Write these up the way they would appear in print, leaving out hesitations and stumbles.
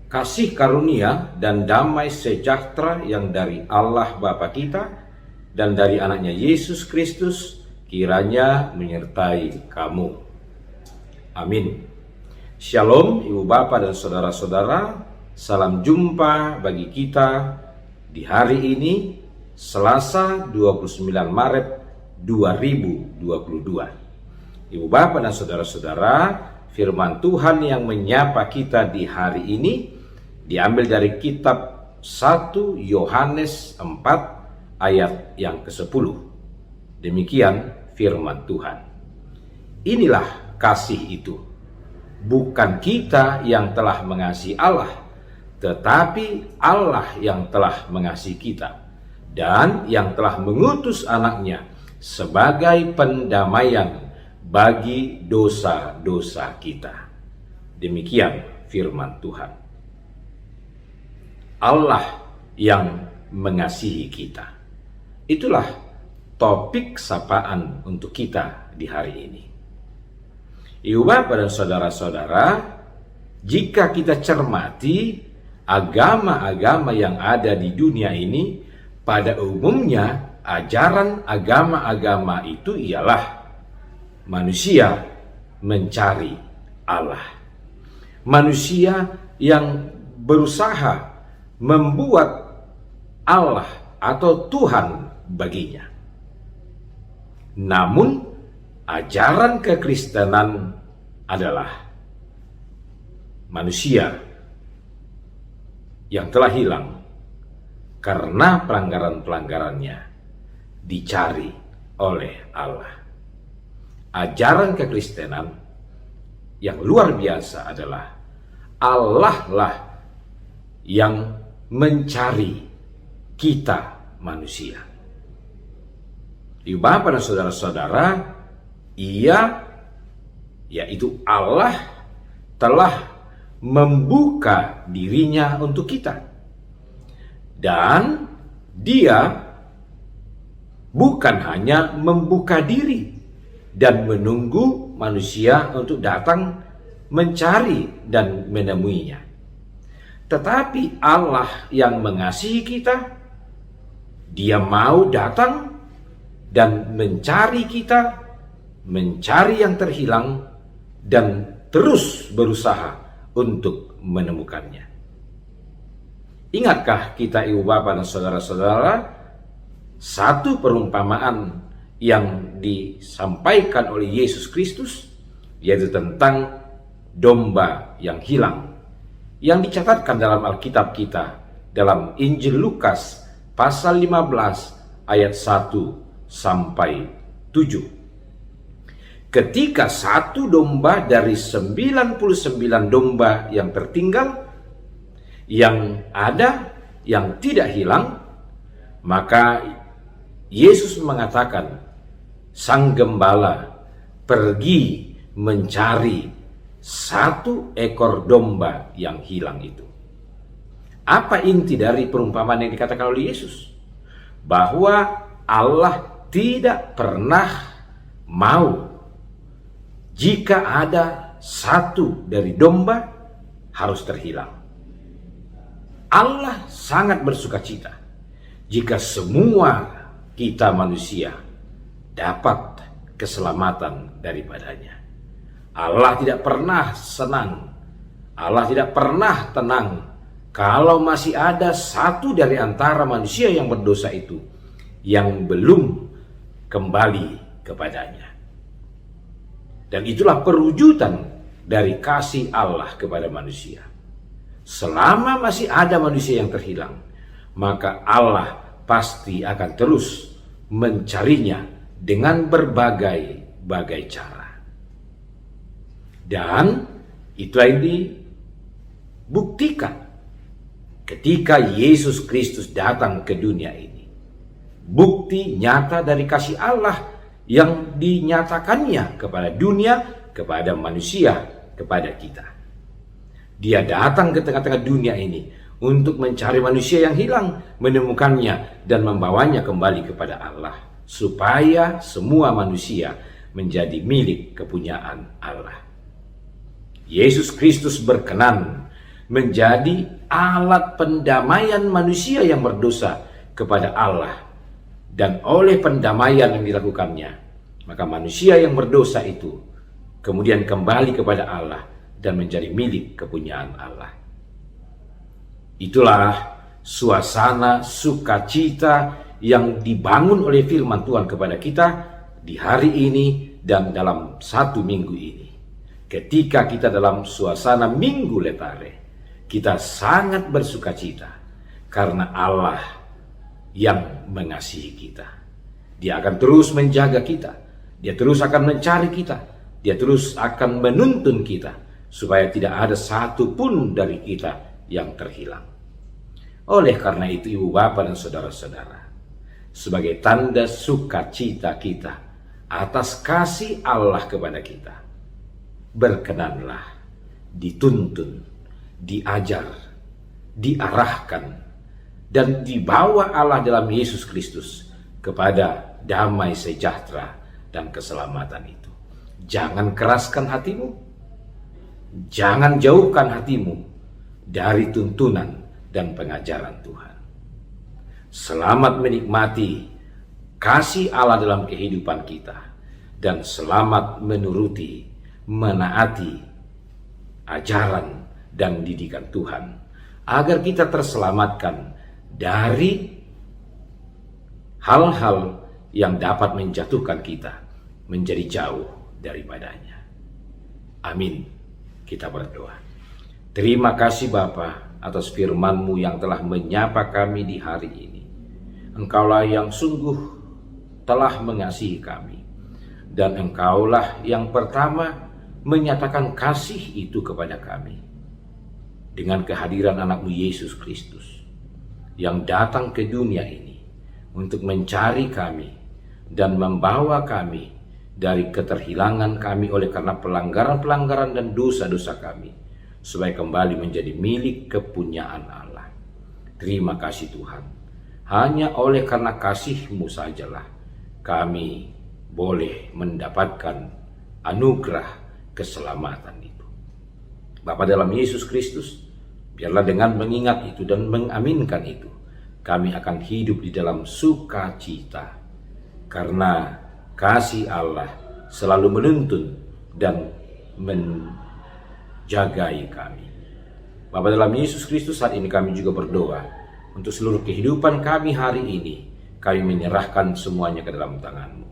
Kasih karunia dan damai sejahtera yang dari Allah Bapa kita dan dari anaknya Yesus Kristus kiranya menyertai kamu. Amin. Shalom Ibu Bapa dan saudara-saudara, salam jumpa bagi kita di hari ini Selasa 29 Maret 2022. Ibu Bapa dan saudara-saudara, firman Tuhan yang menyapa kita di hari ini diambil dari kitab 1 Yohanes 4 ayat yang ke-10. Demikian firman Tuhan. Inilah kasih itu. Bukan kita yang telah mengasihi Allah, tetapi Allah yang telah mengasihi kita dan yang telah mengutus anaknya sebagai pendamaian bagi dosa-dosa kita. Demikian firman Tuhan. Allah yang mengasihi kita. Itulah topik sapaan untuk kita di hari ini. Ibu Bapa dan saudara-saudara, jika kita cermati agama-agama yang ada di dunia ini, pada umumnya ajaran agama-agama itu ialah manusia mencari Allah. Manusia yang berusaha membuat Allah atau Tuhan baginya. Namun ajaran kekristenan adalah manusia yang telah hilang karena pelanggaran-pelanggarannya dicari oleh Allah. Ajaran kekristenan yang luar biasa adalah Allah lah yang mencari kita manusia. Ibu Bapa dan saudara-saudara, yaitu Allah telah membuka dirinya untuk kita. Dan Dia bukan hanya membuka diri dan menunggu manusia untuk datang mencari dan menemuinya. Tetapi Allah yang mengasihi kita, Dia mau datang dan mencari kita, mencari yang terhilang, dan terus berusaha untuk menemukannya. Ingatkah kita Ibu Bapa dan saudara-saudara, satu perumpamaan yang disampaikan oleh Yesus Kristus, yaitu tentang domba yang hilang, yang dicatatkan dalam Alkitab kita, dalam Injil Lukas pasal 15 ayat 1 sampai 7. Ketika satu domba dari 99 domba yang tertinggal, yang ada, yang tidak hilang, maka Yesus mengatakan, sang gembala pergi mencari satu ekor domba yang hilang itu. Apa inti dari perumpamaan yang dikatakan oleh Yesus? Bahwa Allah tidak pernah mau jika ada satu dari domba harus terhilang. Allah sangat bersukacita jika semua kita manusia dapat keselamatan daripadanya. Allah tidak pernah senang, Allah tidak pernah tenang kalau masih ada satu dari antara manusia yang berdosa itu yang belum kembali kepadanya. Dan itulah perwujudan dari kasih Allah kepada manusia. Selama masih ada manusia yang terhilang, maka Allah pasti akan terus mencarinya dengan berbagai cara. Dan itulah yang dibuktikan ketika Yesus Kristus datang ke dunia ini. Bukti nyata dari kasih Allah yang dinyatakannya kepada dunia, kepada manusia, kepada kita. Dia datang ke tengah-tengah dunia ini untuk mencari manusia yang hilang, menemukannya dan membawanya kembali kepada Allah, supaya semua manusia menjadi milik kepunyaan Allah. Yesus Kristus berkenan menjadi alat pendamaian manusia yang berdosa kepada Allah. Dan oleh pendamaian yang dilakukannya, maka manusia yang berdosa itu kemudian kembali kepada Allah dan menjadi milik kepunyaan Allah. Itulah suasana sukacita yang dibangun oleh firman Tuhan kepada kita di hari ini dan dalam satu minggu ini. Ketika kita dalam suasana Minggu Letare, kita sangat bersukacita karena Allah yang mengasihi kita. Dia akan terus menjaga kita. Dia terus akan mencari kita. Dia terus akan menuntun kita supaya tidak ada satu pun dari kita yang terhilang. Oleh karena itu, Ibu Bapak dan Saudara-saudara, sebagai tanda sukacita kita atas kasih Allah kepada kita, berkenanlah dituntun, diajar, diarahkan, dan dibawa Allah dalam Yesus Kristus kepada damai sejahtera dan keselamatan itu. Jangan keraskan hatimu, jangan jauhkan hatimu dari tuntunan dan pengajaran Tuhan. Selamat menikmati kasih Allah dalam kehidupan kita, dan selamat menuruti, menaati ajaran dan didikan Tuhan, agar kita terselamatkan dari hal-hal yang dapat menjatuhkan kita menjadi jauh daripadanya. Amin. Kita berdoa. Terima kasih Bapa atas firman-Mu yang telah menyapa kami di hari ini. Engkaulah yang sungguh telah mengasihi kami, dan Engkaulah yang pertama menyatakan kasih itu kepada kami dengan kehadiran anak-Mu Yesus Kristus yang datang ke dunia ini untuk mencari kami dan membawa kami dari keterhilangan kami oleh karena pelanggaran-pelanggaran dan dosa-dosa kami, supaya kembali menjadi milik kepunyaan Allah. Terima kasih Tuhan. Hanya oleh karena kasih-Mu sajalah kami boleh mendapatkan anugerah keselamatan itu. Bapa dalam Yesus Kristus, biarlah dengan mengingat itu dan mengaminkan itu, kami akan hidup di dalam sukacita, karena kasih Allah selalu menuntun dan menjagai kami. Bapa dalam Yesus Kristus, saat ini kami juga berdoa untuk seluruh kehidupan kami hari ini. Kami menyerahkan semuanya ke dalam tangan-Mu.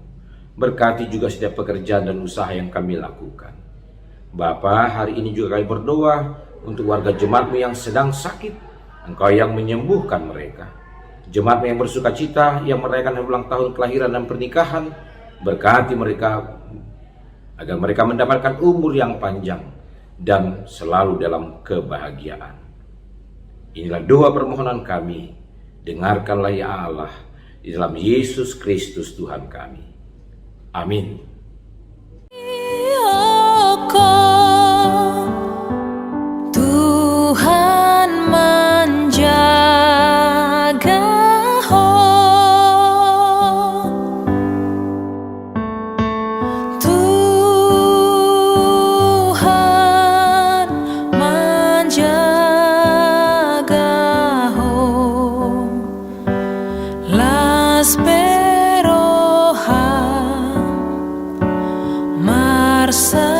Berkati juga setiap pekerjaan dan usaha yang kami lakukan. Bapa, hari ini juga kami berdoa untuk warga jemaat-Mu yang sedang sakit. Engkau yang menyembuhkan mereka. Jemaat yang bersuka cita, yang merayakan ulang tahun kelahiran dan pernikahan, berkati mereka agar mereka mendapatkan umur yang panjang dan selalu dalam kebahagiaan. Inilah doa permohonan kami. Dengarkanlah ya Allah, di dalam Yesus Kristus Tuhan kami. Amin. Tuhan menjaga Tuhan menjaga Las Peroha Marsapeho